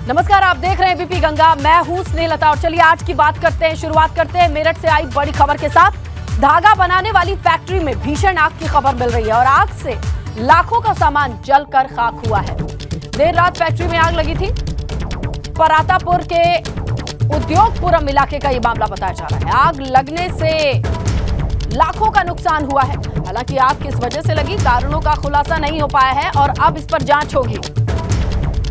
नमस्कार, आप देख रहे हैं बीपी गंगा। मैं हूं स्नेहलता और चलिए आज की बात करते हैं। शुरुआत करते हैं मेरठ से आई बड़ी खबर के साथ। धागा बनाने वाली फैक्ट्री में भीषण आग की खबर मिल रही है और आग से लाखों का सामान जलकर खाक हुआ है। देर रात फैक्ट्री में आग लगी थी। परातापुर के उद्योगपुरम इलाके का यह मामला बताया जा रहा है। आग लगने से लाखों का नुकसान हुआ है। हालांकि आग किस वजह से लगी, कारणों का खुलासा नहीं हो पाया है और अब इस पर जांच होगी।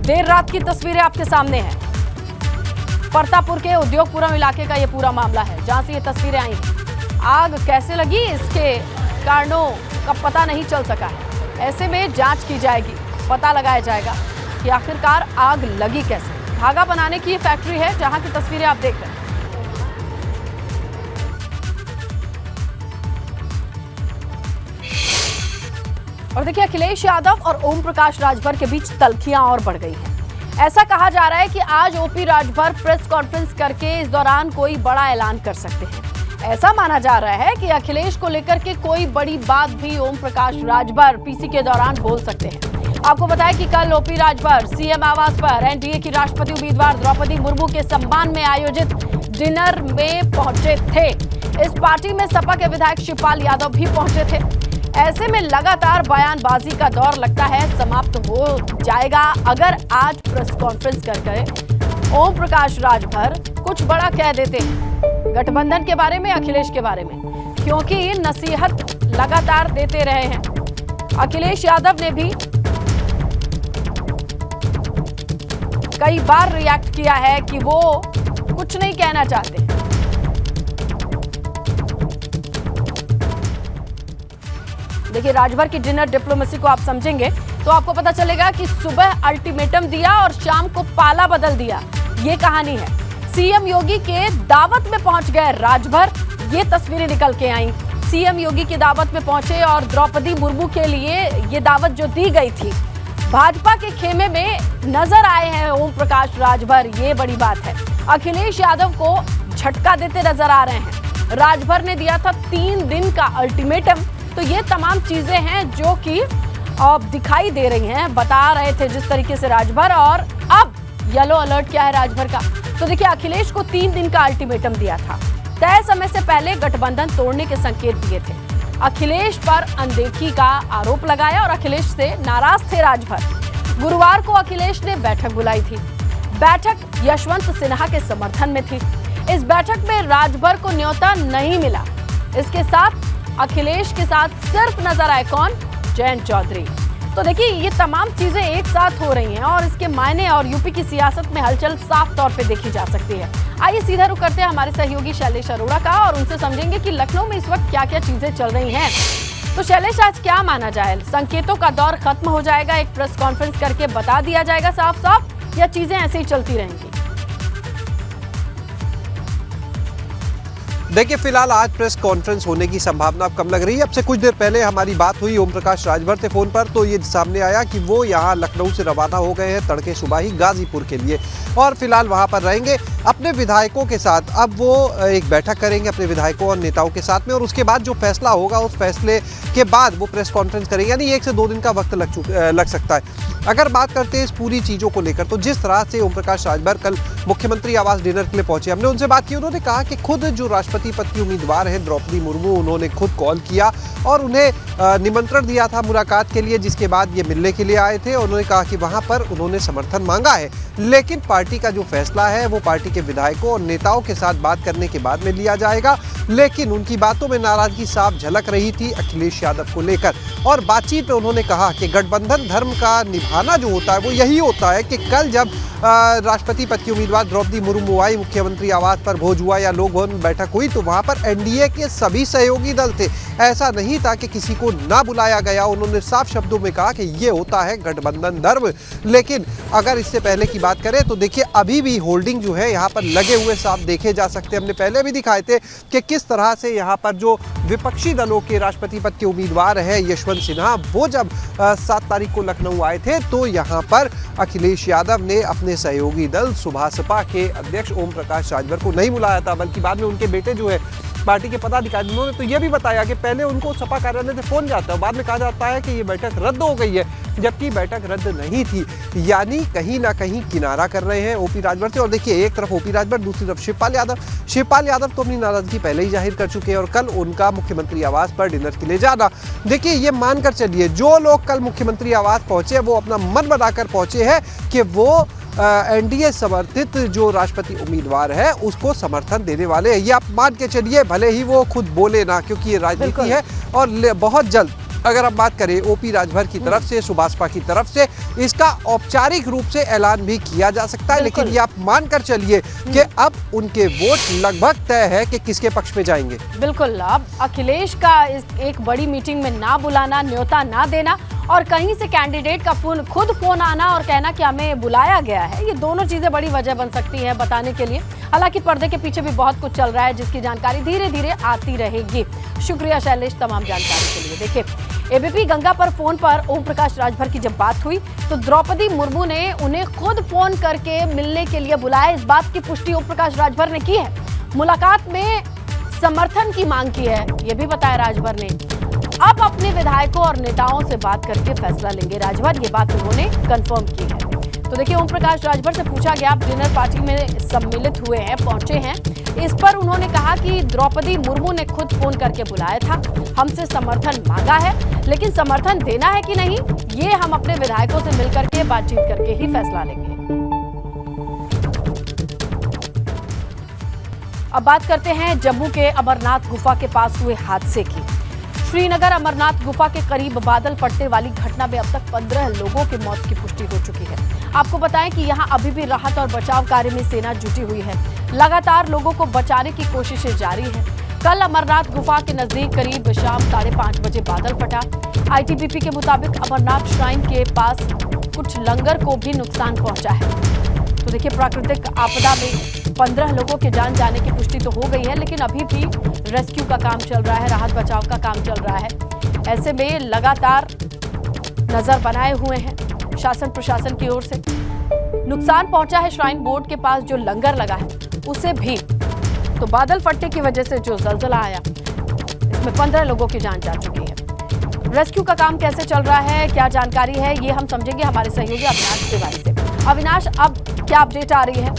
देर रात की तस्वीरें आपके सामने हैं। परतापुर के उद्योगपुरम इलाके का यह पूरा मामला है जहां से ये तस्वीरें आई हैं। आग कैसे लगी, इसके कारणों का पता नहीं चल सका है। ऐसे में जांच की जाएगी, पता लगाया जाएगा कि आखिरकार आग लगी कैसे। धागा बनाने की ये फैक्ट्री है जहां की तस्वीरें आप देख रहे हैं। और देखिए, अखिलेश यादव और ओम प्रकाश राजभर के बीच तल्खियां और बढ़ गई हैं। ऐसा कहा जा रहा है कि आज ओपी राजभर प्रेस कॉन्फ्रेंस करके इस दौरान कोई बड़ा ऐलान कर सकते हैं। ऐसा माना जा रहा है कि अखिलेश को लेकर के कोई बड़ी बात भी ओम प्रकाश राजभर पीसी के दौरान बोल सकते हैं। आपको बताया कि कल ओपी राजभर सीएम आवास पर एनडीए की राष्ट्रपति उम्मीदवार द्रौपदी मुर्मू के सम्मान में आयोजित डिनर में पहुंचे थे। इस पार्टी में सपा के विधायक शिवपाल यादव भी पहुंचे थे। ऐसे में लगातार बयानबाजी का दौर लगता है समाप्त हो जाएगा अगर आज प्रेस कॉन्फ्रेंस करके ओम प्रकाश राजभर कुछ बड़ा कह देते हैं गठबंधन के बारे में, अखिलेश के बारे में, क्योंकि ये नसीहत लगातार देते रहे हैं। अखिलेश यादव ने भी कई बार रिएक्ट किया है कि वो कुछ नहीं कहना चाहते। देखिए, राजभर की डिनर डिप्लोमेसी को आप समझेंगे तो आपको पता चलेगा कि सुबह अल्टीमेटम दिया और शाम को पाला बदल दिया, ये कहानी है। सीएम योगी के दावत में पहुंच गए राजभर, ये तस्वीरें निकल के आई। सीएम योगी की दावत में पहुंचे और द्रौपदी मुर्मू के लिए ये दावत जो दी गई थी, भाजपा के खेमे में नजर आए हैं ओम प्रकाश राजभर, ये बड़ी बात है। अखिलेश यादव को झटका देते नजर आ रहे हैं। राजभर ने दिया था 3 दिन का अल्टीमेटम। तो ये तमाम चीजें हैं जो कि अब दिखाई दे रही हैं, बता रहे थे जिस तरीके से राजभर। और अब येलो अलर्ट क्या है राजभर का, तो देखिए, अखिलेश को 3 दिन का अल्टीमेटम दिया था। तय समय से पहले गठबंधन तोड़ने के संकेत दिए थे। अखिलेश पर अनदेखी का आरोप लगाया और अखिलेश से नाराज थे राजभर। गुरुवार को अखिलेश ने बैठक बुलाई थी। बैठक यशवंत सिन्हा के समर्थन में थी। इस बैठक में राजभर को न्योता नहीं मिला। इसके साथ अखिलेश के साथ सिर्फ नजर आए कौन, जयंत चौधरी। तो देखिए, ये तमाम चीजें एक साथ हो रही हैं और इसके मायने और यूपी की सियासत में हलचल साफ तौर पे देखी जा सकती है। आइए सीधा रुख करते हैं हमारे सहयोगी शैलेश अरोड़ा का और उनसे समझेंगे कि लखनऊ में इस वक्त क्या क्या चीजें चल रही हैं। तो शैलेश, आज क्या माना जाए, संकेतों का दौर खत्म हो जाएगा, एक प्रेस कॉन्फ्रेंस करके बता दिया जाएगा साफ साफ, या चीजें ऐसे ही चलती रहेंगी? देखिए, फिलहाल आज प्रेस कॉन्फ्रेंस होने की संभावना अब कम लग रही है। अब से कुछ देर पहले हमारी बात हुई ओम प्रकाश राजभर से फोन पर, तो ये सामने आया कि वो यहाँ लखनऊ से रवाना हो गए हैं तड़के सुबह ही गाजीपुर के लिए और फिलहाल वहाँ पर रहेंगे अपने विधायकों के साथ। अब वो एक बैठक करेंगे अपने विधायकों और नेताओं के साथ में और उसके बाद जो फैसला होगा उस फैसले के बाद वो प्रेस कॉन्फ्रेंस करेंगे, यानी 1 से 2 दिन का वक्त लग सकता है। अगर बात करते हैं इस पूरी चीज़ों को लेकर, तो जिस तरह से ओम प्रकाश राजभर कल मुख्यमंत्री आवास डिनर के लिए पहुंचे, हमने उनसे बात की। उन्होंने कहा कि खुद जो राष्ट्रपति पद की उम्मीदवार हैं द्रौपदी मुर्मू, उन्होंने खुद कॉल किया और उन्हें निमंत्रण दिया था मुलाकात के लिए, जिसके बाद ये मिलने के लिए आए थे। उन्होंने कहा कि वहां पर उन्होंने समर्थन मांगा है, लेकिन पार्टी का जो फैसला है वो पार्टी के विधायकों और नेताओं के साथ बात करने के बाद में लिया जाएगा। लेकिन उनकी बातों में नाराजगी साफ झलक रही थी अखिलेश यादव को लेकर। और बातचीत में उन्होंने कहा कि गठबंधन धर्म का निभाना जो होता है वो यही होता है कि कल जब राष्ट्रपति पद की उम्मीदवार द्रौपदी मुर्मू आई, मुख्यमंत्री आवास पर भोज हुआ या लोक भवन बैठक हुई, तो वहां पर एनडीए के सभी सहयोगी दल थे। ऐसा नहीं था कि किसी को ना बुलाया गया। उन्होंने साफ शब्दों में कहा कि ये होता है गठबंधन धर्म। लेकिन अगर इससे पहले की बात करें तो देखिए, अभी भी होल्डिंग जो है यहाँ पर लगे हुए साफ देखे जा सकते हैं। हमने पहले भी दिखाए थे कि किस तरह से यहाँ पर जो विपक्षी दलों के राष्ट्रपति पद के उम्मीदवार है यशवंत सिन्हा, वो जब 7 तारीख को लखनऊ आए थे तो यहाँ पर अखिलेश यादव ने अपने सहयोगी दल सुभासपा के अध्यक्ष ओम प्रकाश राजभर को नहीं बुलाया था, बल्कि बाद में उनके बेटे जो है पार्टी के पदाधिकारी, उन्होंने तो ये भी बताया कि पहले उनको सपा कार्यालय से फोन जाता है, बाद में कहा जाता है कि ये बैठक रद्द हो गई है, जबकि बैठक रद्द नहीं थी। यानी कहीं ना कहीं किनारा कर रहे हैं ओपी राजभर से। और देखिए, एक तरफ ओपी राजभर, दूसरी तरफ शिवपाल यादव तो अपनी नाराजगी पहले ही जाहिर कर चुके हैं और कल उनका मुख्यमंत्री आवास पर डिनर के लिए जाना। देखिए, ये मानकर चलिए, जो लोग कल मुख्यमंत्री आवास पहुंचे वो अपना मन बनाकर पहुंचे हैं कि वो एनडीए समर्थित जो राष्ट्रपति उम्मीदवार है उसको समर्थन देने वाले हैं। ये आप मान के चलिए, भले ही वो खुद बोले ना, क्योंकि ये राजनीति है। और बहुत जल्द अगर आप बात करें ओपी राजभर की तरफ से, सुभाषपा की तरफ से, इसका औपचारिक रूप से ऐलान भी किया जा सकता है। लेकिन ये आप मानकर चलिए कि अब उनके वोट लगभग तय है कि किसके पक्ष में जाएंगे। बिल्कुल, अब अखिलेश का एक बड़ी मीटिंग में ना बुलाना, न्योता ना देना और कहीं से कैंडिडेट का खुद फोन आना और कहना कि हमें बुलाया गया है, ये दोनों चीजें बड़ी वजह बन सकती है बताने के लिए। हालांकि पर्दे के पीछे भी बहुत कुछ चल रहा है जिसकी जानकारी धीरे धीरे आती रहेगी। शुक्रिया शैलेश तमाम जानकारी के लिए। देखिए, एबीपी गंगा पर फोन पर ओम प्रकाश राजभर की जब बात हुई तो द्रौपदी मुर्मू ने उन्हें खुद फोन करके मिलने के लिए बुलाया। इस बात की पुष्टि ओम प्रकाश राजभर ने की है। मुलाकात में समर्थन की मांग की है, यह भी बताया राजभर ने। अब अपने विधायकों और नेताओं से बात करके फैसला लेंगे राजभर, ये बात उन्होंने कंफर्म की है। तो देखिए, ओम प्रकाश राजभर से पूछा गया, आप डिनर पार्टी में सम्मिलित हुए हैं, पहुंचे हैं, इस पर उन्होंने कहा कि द्रौपदी मुर्मू ने खुद फोन करके बुलाया था, हमसे समर्थन मांगा है, लेकिन समर्थन देना है कि नहीं ये हम अपने विधायकों से मिलकर के बातचीत करके ही फैसला लेंगे। अब बात करते हैं जम्मू के अमरनाथ गुफा के पास हुए हादसे की। श्रीनगर अमरनाथ गुफा के करीब बादल फटने वाली घटना में अब तक 15 लोगों की मौत की पुष्टि हो चुकी है। आपको बताएं कि यहां अभी भी राहत और बचाव कार्य में सेना जुटी हुई है। लगातार लोगों को बचाने की कोशिशें जारी है। कल अमरनाथ गुफा के नजदीक करीब शाम 5:30 बजे बादल फटा। आईटीबीपी के मुताबिक अमरनाथ श्राइन के पास कुछ लंगर को भी नुकसान पहुंचा है। तो देखिए, प्राकृतिक आपदा में 15 लोगों के जान जाने की पुष्टि तो हो गई है, लेकिन अभी भी रेस्क्यू का काम चल रहा है, राहत बचाव का काम चल रहा है। ऐसे में लगातार नजर बनाए हुए हैं शासन प्रशासन की ओर से। नुकसान पहुंचा है श्राइन बोर्ड के पास जो लंगर लगा है उसे भी। तो बादल फटने की वजह से जो जलजला आया, इसमें 15 लोगों की जान जा चुकी है। रेस्क्यू का काम कैसे चल रहा है, क्या जानकारी है, ये हम समझेंगे हमारे सहयोगी अविनाश तिवारी से। अविनाश, अब क्या अपडेट आ रही है?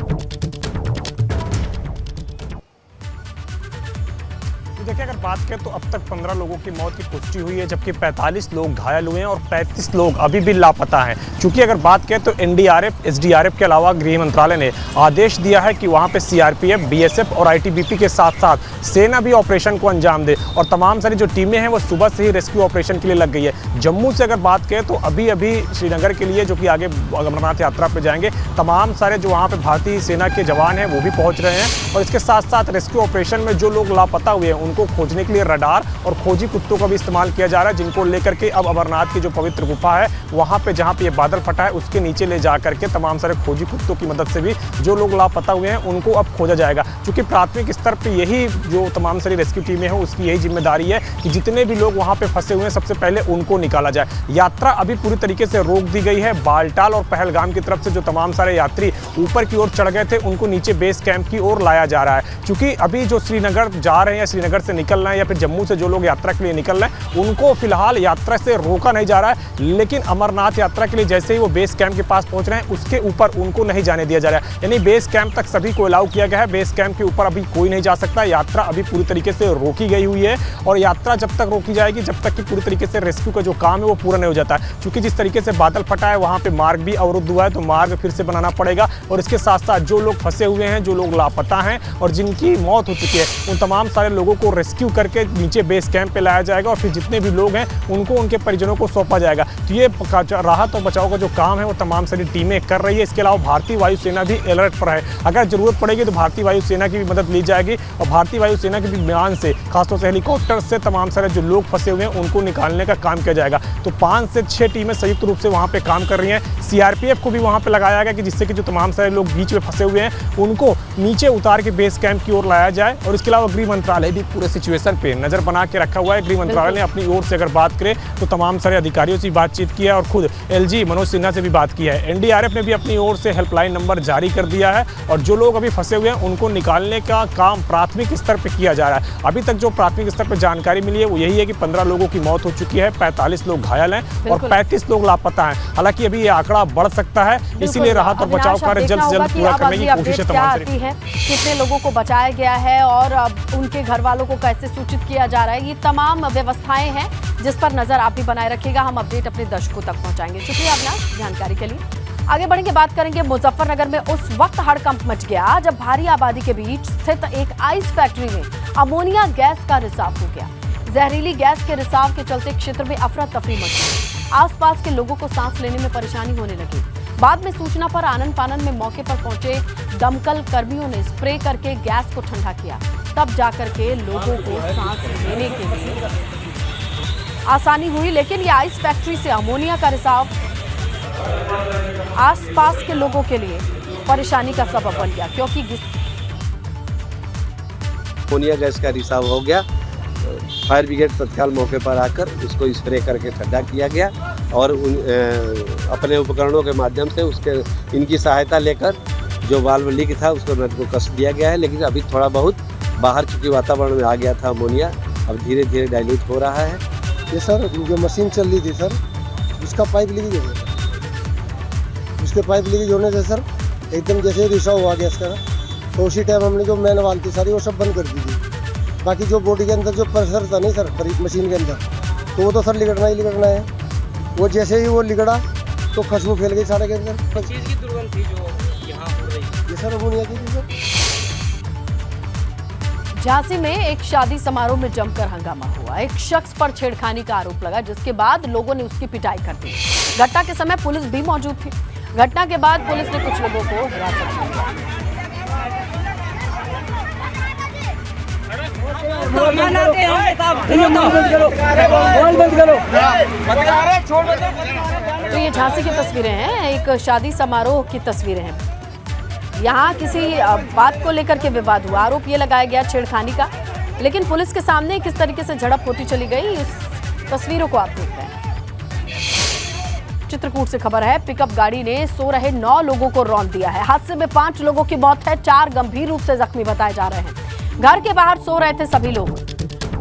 देखिए, अगर बात करें तो अब तक 15 लोगों की मौत की पुष्टि हुई है, जबकि 45 लोग घायल हुए हैं और 35 लोग अभी भी लापता हैं। क्योंकि अगर बात करें तो एनडीआरएफ, एसडीआरएफ के अलावा गृह मंत्रालय ने आदेश दिया है कि वहां पे सीआरपीएफ, बीएसएफ और आईटीबीपी के साथ साथ सेना भी ऑपरेशन को अंजाम दे। और तमाम सारी जो टीमें हैं वो सुबह से ही रेस्क्यू ऑपरेशन के लिए लग गई है। जम्मू से अगर बात करें तो अभी श्रीनगर के लिए, जो कि आगे अमरनाथ यात्रा पर जाएंगे, तमाम सारे जो वहाँ पे भारतीय सेना के जवान हैं वो भी पहुँच रहे हैं। और इसके साथ साथ रेस्क्यू ऑपरेशन में जो लोग लापता हुए हैं उनको खोजने के लिए रडार और खोजी कुत्तों का भी इस्तेमाल किया जा रहा है, जिनको लेकर के अब अमरनाथ की जो पवित्र गुफा है वहां पे, जहां पे ये बादल फटा है, उसके नीचे ले जा करके तमाम सारे खोजी कुत्तों की मदद से भी जो लोग लापता हुए हैं उनको अब खोजा जाएगा। क्योंकि प्राथमिक स्तर पे यही जो तमाम सारी रेस्क्यू टीमें हैं उसकी यही जिम्मेदारी है कि जितने भी लोग वहां पे फंसे हुए हैं सबसे पहले उनको निकाला जाए। यात्रा अभी पूरी तरीके से रोक दी गई है। बालटाल और पहलगाम की तरफ से जो तमाम सारे यात्री ऊपर की ओर चढ़ गए थे उनको नीचे बेस कैंप की ओर लाया जा रहा है। क्योंकि अभी जो श्रीनगर जा रहे हैं, श्रीनगर से निकल रहे हैं या फिर जम्मू से जो लोग यात्रा के लिए निकल रहे हैं उनको फिलहाल यात्रा से रोका नहीं जा रहा है। लेकिन अमरनाथ यात्रा के लिए जैसे ही वो बेस कैंप के पास पहुंच रहे हैं उसके ऊपर उनको नहीं जाने दिया जा रहा है। यानी बेस कैंप तक सभी को अलाउ किया गया है, बेस कैंप के ऊपर अभी कोई नहीं जा सकता। यात्रा अभी पूरी तरीके से रोकी गई हुई है और यात्रा जब तक रोकी जाएगी जब तक कि पूरी तरीके से रेस्क्यू का जो काम है वो पूरा नहीं हो जाता है। क्योंकि जिस तरीके से बादल फटा है वहाँ पे मार्ग भी अवरुद्ध हुआ है, तो मार्ग फिर से बनाना पड़ेगा। और इसके साथ साथ जो लोग फंसे हुए हैं, जो लोग लापता हैं और जिनकी मौत हो चुकी है, उन तमाम सारे लोगों को रेस्क्यू करके नीचे बेस कैंप पे लाया जाएगा और फिर जितने भी लोग हैं उनको उनके परिजनों को सौंपा जाएगा। तो ये राहत और बचाव का जो काम है वो तमाम सारी टीमें कर रही है। इसके अलावा भारतीय वायुसेना भी अलर्ट पर है। अगर जरूरत पड़ेगी तो भारतीय वायुसेना की भी मदद ली जाएगी और भारतीय वायुसेना के भी विमान से, खासतौर से हेलीकॉप्टर से तमाम सारे जो लोग फंसे हुए हैं उनको निकालने का काम किया जाएगा। तो 5 से 6 टीमें संयुक्त रूप से वहाँ पे काम कर रही हैं। सीआरपीएफ को भी वहाँ पे लगाया गया कि जिससे कि जो तमाम सारे लोग बीच में फंसे हुए हैं उनको नीचे उतार के बेस कैंप की ओर लाया जाए। और इसके अलावा गृह मंत्रालय भी पूरे सिचुएशन पे नज़र बना के रखा हुआ है। गृह मंत्रालय ने अपनी ओर से अगर बात करें तो तमाम सारे अधिकारियों से बातचीत की है और खुद LG मनोज सिन्हा से भी बात की है। NDRF ने भी अपनी ओर से हेल्पलाइन नंबर जारी कर दिया है और जो लोग अभी फंसे हुए हैं उनको निकालने का काम प्राथमिक स्तर पर किया जा रहा है। अभी तक जो प्राथमिक स्तर पर जानकारी मिली है वो यही है कि 15 लोगों की मौत हो चुकी है, 45 लोग घायल हैं और 35 लोग लापता हैं। हालांकि अभी ये आंकड़ा बढ़ सकता है, इसीलिए राहत और बचाव कार्य जल्द से जल्द पूरा करने की कोशिश है तमाम आती है। कितने लोगों को बचाया गया है और उनके घर वालों को कैसे सूचित किया जा रहा है, ये तमाम व्यवस्थाएं हैं जिस पर नजर आप भी बनाए रखिएगा। हम अपडेट अपने दर्शकों तक पहुंचाएंगे। शुक्रिया अपना जानकारी के लिए। आगे बढ़ेंगे, बात करेंगे मुजफ्फरनगर में उस वक्त हड़कंप मच गया जब भारी आबादी के बीच स्थित एक आइस फैक्ट्री में अमोनिया गैस का रिसाव हो गया। जहरीली गैस के रिसाव के चलते क्षेत्र में अफरा तफरी मच गई। आसपास के लोगों को सांस लेने में परेशानी होने लगी। बाद में सूचना पर आनन फानन में मौके पर पहुंचे दमकल कर्मियों ने स्प्रे करके गैस को ठंडा किया। तब जाकर के लोगों को सांस लेने के लिए आसानी हुई। लेकिन ये आइस फैक्ट्री से अमोनिया का रिसाव आसपास के लोगों के लिए परेशानी का सबब बन गया, क्योंकि अमोनिया गैस का रिसाव हो गया। फायर ब्रिगेड तत्काल मौके पर आकर उसको स्प्रे करके ठंडा किया गया और अपने उपकरणों के माध्यम से इनकी सहायता लेकर जो वाल्व लीक था उसको नट को कस दिया गया है। लेकिन अभी थोड़ा बहुत बाहर चूंकि वातावरण में आ गया था अमोनिया, अब धीरे धीरे डाइल्यूट हो रहा है। ये सर जो मशीन चल रही थी सर, उसका पाइप लीकेज हो गया। उसके पाइप लीकेज होने से सर एकदम जैसे रिसाव हुआ गैस का, तो उसी टाइम हमने जो मैन वाल थी सारी वो सब बंद कर दी थी। बाकी जो बॉडी के अंदर जो प्रेशर था नहीं सर मशीन के अंदर, तो वो तो सर लिगड़ना ही लिगड़ना है। वो जैसे ही वो लिगड़ा तो खुशबू फैल गई सारे के अंदर। चीज़ की दुर्गंध थी जो यहाँ हो रही है। ये सर अमोनिया की थी सर। झांसी में एक शादी समारोह में जमकर हंगामा हुआ। एक शख्स पर छेड़खानी का आरोप लगा, जिसके बाद लोगों ने उसकी पिटाई कर दी। घटना के समय पुलिस भी मौजूद थी। घटना के बाद पुलिस ने कुछ लोगों को हिरासत में लिया। तो ये झांसी की तस्वीरें हैं, एक शादी समारोह की तस्वीरें हैं। यहाँ किसी बात को लेकर के विवाद हुआ, आरोप ये लगाया गया छेड़खानी का, लेकिन पुलिस के सामने किस तरीके से झड़प होती चली गई, इस तस्वीरों को आप देख रहे हैं। चित्रकूट से खबर है, पिकअप गाड़ी ने सो रहे 9 लोगों को रौंद दिया है। हादसे में 5 लोगों की मौत है, 4 गंभीर रूप से जख्मी बताए जा रहे हैं। घर के बाहर सो रहे थे सभी लोग।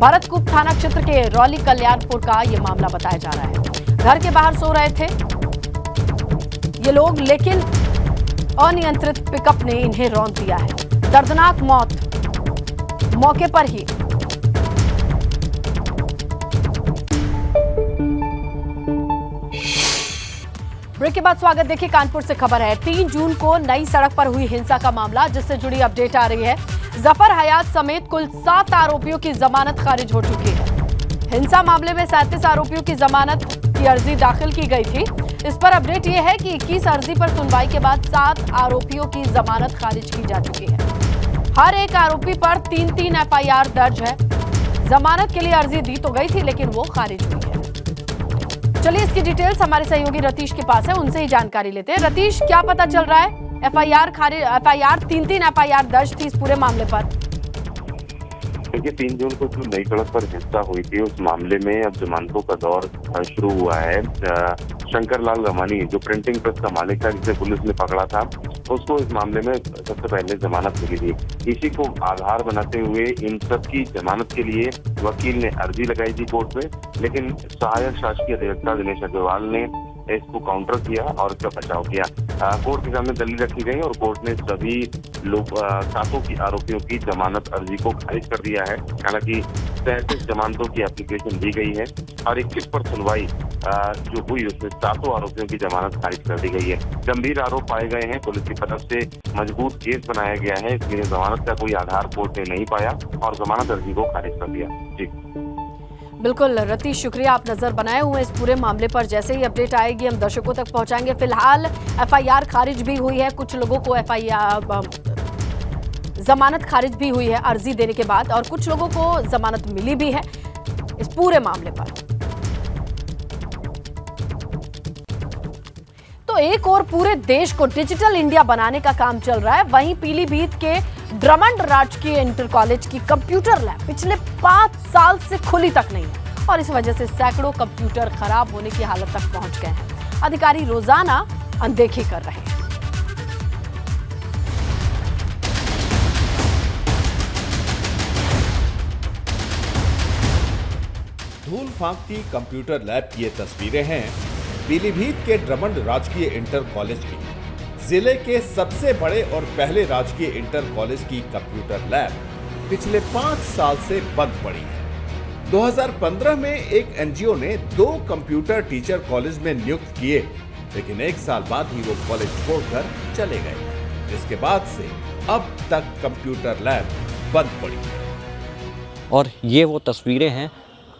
भरतकूप थाना क्षेत्र के रौली कल्याणपुर का ये मामला बताया जा रहा है। घर के बाहर सो रहे थे ये लोग, लेकिन अनियंत्रित पिकअप ने इन्हें रौंद दिया है। दर्दनाक मौत मौके पर ही। ब्रेक के बाद स्वागत। देखिए, कानपुर से खबर है, 3 जून को नई सड़क पर हुई हिंसा का मामला, जिससे जुड़ी अपडेट आ रही है। जफर हयात समेत कुल 7 आरोपियों की जमानत खारिज हो चुकी है। हिंसा मामले में 37 आरोपियों की जमानत की अर्जी दाखिल की गई थी। इस पर अपडेट यह है कि 21 अर्जी पर सुनवाई के बाद 7 आरोपियों की जमानत खारिज की जा चुकी है। हर एक आरोपी पर 3-3 FIR दर्ज है। जमानत के लिए अर्जी दी तो गई थी, लेकिन वो खारिज हुई है। चलिए इसकी डिटेल्स हमारे सहयोगी रतीश के पास है, उनसे ही जानकारी लेते हैं। रतीश, क्या पता चल रहा है? FIR 3-3 FIR दर्ज थी इस पूरे मामले पर। देखिए, 3 जून को जो नई सड़क पर हिंसा हुई थी उस मामले में अब जमानतों का दौर शुरू हुआ है। शंकर लाल रमानी, जो प्रिंटिंग प्रेस का मालिक था, जिसे पुलिस ने पकड़ा था, उसको इस मामले में सबसे पहले जमानत मिली थी। इसी को आधार बनाते हुए इन सब की जमानत के लिए वकील ने अर्जी लगाई थी कोर्ट में, लेकिन सहायक शासकीय अधिवक्ता दिनेश अग्रवाल ने इसको काउंटर किया और इसका बचाव किया। कोर्ट के सामने दलील रखी गई और कोर्ट ने सभी लोग 7 की आरोपियों की जमानत अर्जी को खारिज कर दिया है। हालांकि 33 जमानतों की एप्लीकेशन दी गई है और 21 पर सुनवाई जो हुई उसमें 7 आरोपियों की जमानत खारिज कर दी गई है। गंभीर आरोप पाए गए हैं, पुलिस की तरफ से मजबूत केस बनाया गया है, इसलिए जमानत का कोई आधार कोर्ट ने नहीं पाया और जमानत अर्जी को खारिज कर दिया। जी बिल्कुल रतीश, शुक्रिया, आप नजर बनाए हुए इस पूरे मामले पर। जैसे ही अपडेट आएगी हम दर्शकों तक पहुंचाएंगे। फिलहाल FIR खारिज भी हुई है, कुछ लोगों को जमानत खारिज भी हुई है अर्जी देने के बाद, और कुछ लोगों को जमानत मिली भी है इस पूरे मामले पर। तो एक और पूरे देश को डिजिटल इंडिया बनाने का काम चल रहा है, वहीं पीलीभीत के ड्रमंड राजकीय इंटर कॉलेज की कंप्यूटर लैब पिछले 5 साल से खुली तक नहीं है और इस वजह से सैकड़ों कंप्यूटर खराब होने की हालत तक पहुंच गए हैं। अधिकारी रोजाना अनदेखी कर रहे हैं। धूल फांकती कंप्यूटर लैब की ये तस्वीरें हैं पीलीभीत के ड्रमंड राजकीय इंटर कॉलेज की। जिले के सबसे बड़े और पहले राजकीय इंटर कॉलेज की कंप्यूटर लैब पिछले 5 साल से बंद पड़ी है। 2015 में एक एनजीओ ने 2 कंप्यूटर टीचर कॉलेज में नियुक्त किए, लेकिन 1 साल बाद ही वो कॉलेज छोड़कर चले गए। इसके बाद से अब तक कंप्यूटर लैब बंद पड़ी है। और ये वो तस्वीरें हैं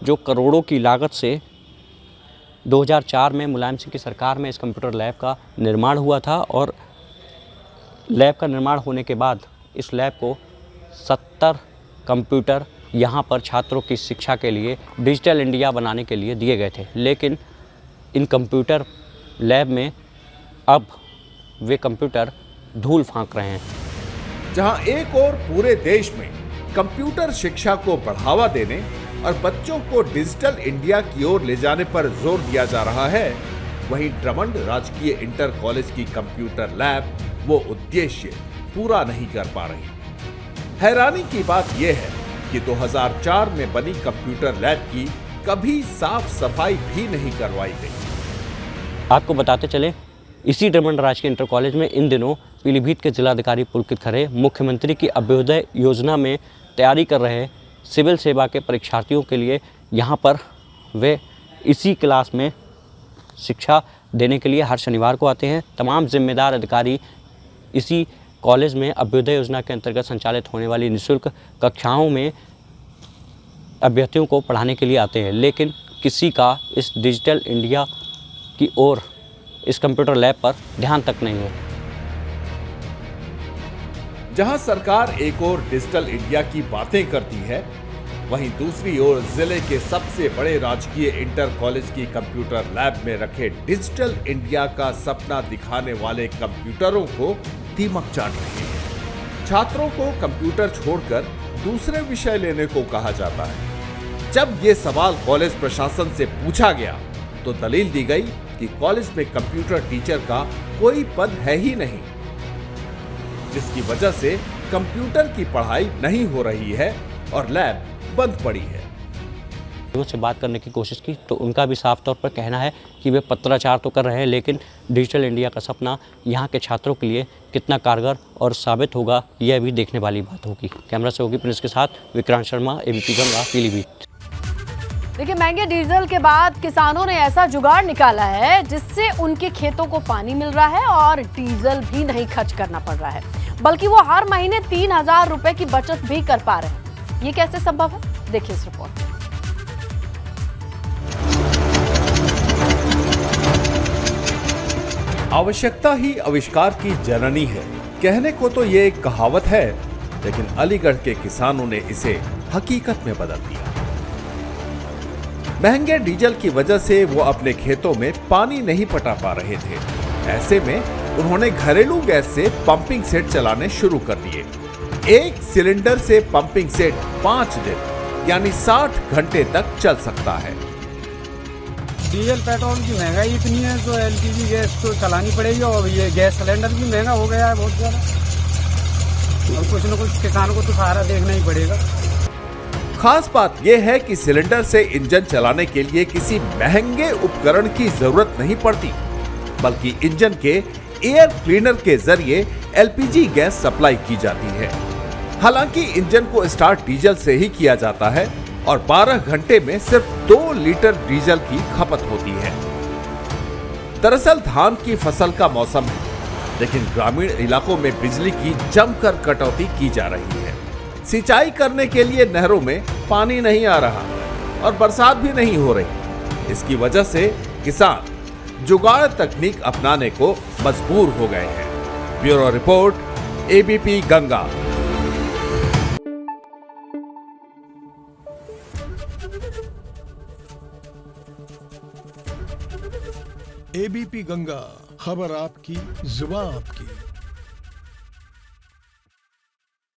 जो करोड़ों की लागत से 2004 में मुलायम सिंह की सरकार में इस कंप्यूटर लैब का निर्माण हुआ था और लैब का निर्माण होने के बाद इस लैब को 70 कंप्यूटर यहाँ पर छात्रों की शिक्षा के लिए डिजिटल इंडिया बनाने के लिए दिए गए थे। लेकिन इन कंप्यूटर लैब में अब वे कंप्यूटर धूल फांक रहे हैं। जहां एक और पूरे देश में कंप्यूटर शिक्षा को बढ़ावा देने और बच्चों को डिजिटल इंडिया की ओर ले जाने पर जोर दिया जा रहा है, वहीं ड्रमंड राजकीय इंटर कॉलेज की कंप्यूटर लैब वो उद्देश्य पूरा नहीं कर पा रही। हैरानी की बात यह है कि 2004 में बनी कंप्यूटर लैब की कभी साफ सफाई भी नहीं करवाई गई। आपको बताते चले, इसी ड्रमंड राजकीय इंटर कॉलेज में इन दिनों पीलीभीत के जिलाधिकारी पुलकित खरे मुख्यमंत्री की अभ्युदय योजना में तैयारी कर रहे सिविल सेवा के परीक्षार्थियों के लिए यहाँ पर वे इसी क्लास में शिक्षा देने के लिए हर शनिवार को आते हैं। तमाम जिम्मेदार अधिकारी इसी कॉलेज में अभ्युदय योजना के अंतर्गत संचालित होने वाली निःशुल्क कक्षाओं में अभ्यर्थियों को पढ़ाने के लिए आते हैं, लेकिन किसी का इस डिजिटल इंडिया की ओर इस कंप्यूटर लैब पर ध्यान तक नहीं है। जहां सरकार एक ओर डिजिटल इंडिया की बातें करती है, वहीं दूसरी ओर जिले के सबसे बड़े राजकीय इंटर कॉलेज की कंप्यूटर लैब में रखे डिजिटल इंडिया का सपना दिखाने वाले कंप्यूटरों को दीमक चाट रहे हैं। छात्रों को कंप्यूटर छोड़कर दूसरे विषय लेने को कहा जाता है। जब ये सवाल कॉलेज प्रशासन से पूछा गया तो दलील दी गई कि कॉलेज में कंप्यूटर टीचर का कोई पद है ही नहीं, जिसकी वजह से कंप्यूटर की पढ़ाई नहीं हो रही है और लैब बंद पड़ी है। उनसे बात करने की कोशिश की तो उनका भी साफ तौर पर कहना है कि वे पत्राचार तो कर रहे हैं, लेकिन डिजिटल इंडिया का सपना यहाँ के छात्रों के लिए कितना कारगर और साबित होगा, यह भी देखने वाली बात होगी। कैमरा सहयोगी प्रिंस के साथ विक्रांत शर्मा, एबीपी गंगा, पीलीभीत। देखिए, महंगे डीजल के बाद किसानों ने ऐसा जुगाड़ निकाला है जिससे उनके खेतों को पानी मिल रहा है और डीजल भी नहीं खर्च करना पड़ रहा है, बल्कि वो हर महीने 3000 रुपए की बचत भी कर पा रहे हैं। ये कैसे संभव है, देखिए इस रिपोर्ट में। आवश्यकता ही आविष्कार की जननी है, कहने को तो ये एक कहावत है, लेकिन अलीगढ़ के किसानों ने इसे हकीकत में बदल दिया। महंगे डीजल की वजह से वो अपने खेतों में पानी नहीं पटा पा रहे थे। ऐसे में उन्होंने घरेलू गैस से पंपिंग सेट चलाने शुरू कर दिए। एक सिलेंडर से पंपिंग सेट 5 दिन यानी 60 घंटे तक चल सकता है। डीजल पेट्रोल की महंगाई इतनी है तो एलपीजी गैस तो चलानी पड़ेगी और ये गैस सिलेंडर भी महंगा हो गया है बहुत ज़्यादा, और कुछ न कुछ किसानों को तो सहारा देखना ही पड़ेगा। खास बात यह है कि सिलेंडर से इंजन चलाने के लिए किसी महंगे उपकरण की जरूरत नहीं पड़ती, बल्कि इंजन के एयर क्लीनर के जरिए एलपीजी गैस सप्लाई की जाती है। हालांकि इंजन को स्टार्ट डीजल से ही किया जाता है और 12 घंटे में सिर्फ 2 लीटर डीजल की खपत होती है। दरअसल धान की फसल का मौसम है, लेकिन ग्रामीण इलाकों में बिजली की जमकर कटौती की जा रही है। सिंचाई करने के लिए नहरों में पानी नहीं आ रहा और बरसात भी नहीं हो रही। इसकी वजह से किसान जुगाड़ तकनीक अपनाने को मजबूर हो गए हैं। Bureau report, ABP Ganga. ABP Ganga खबर आपकी, जुबान आपकी।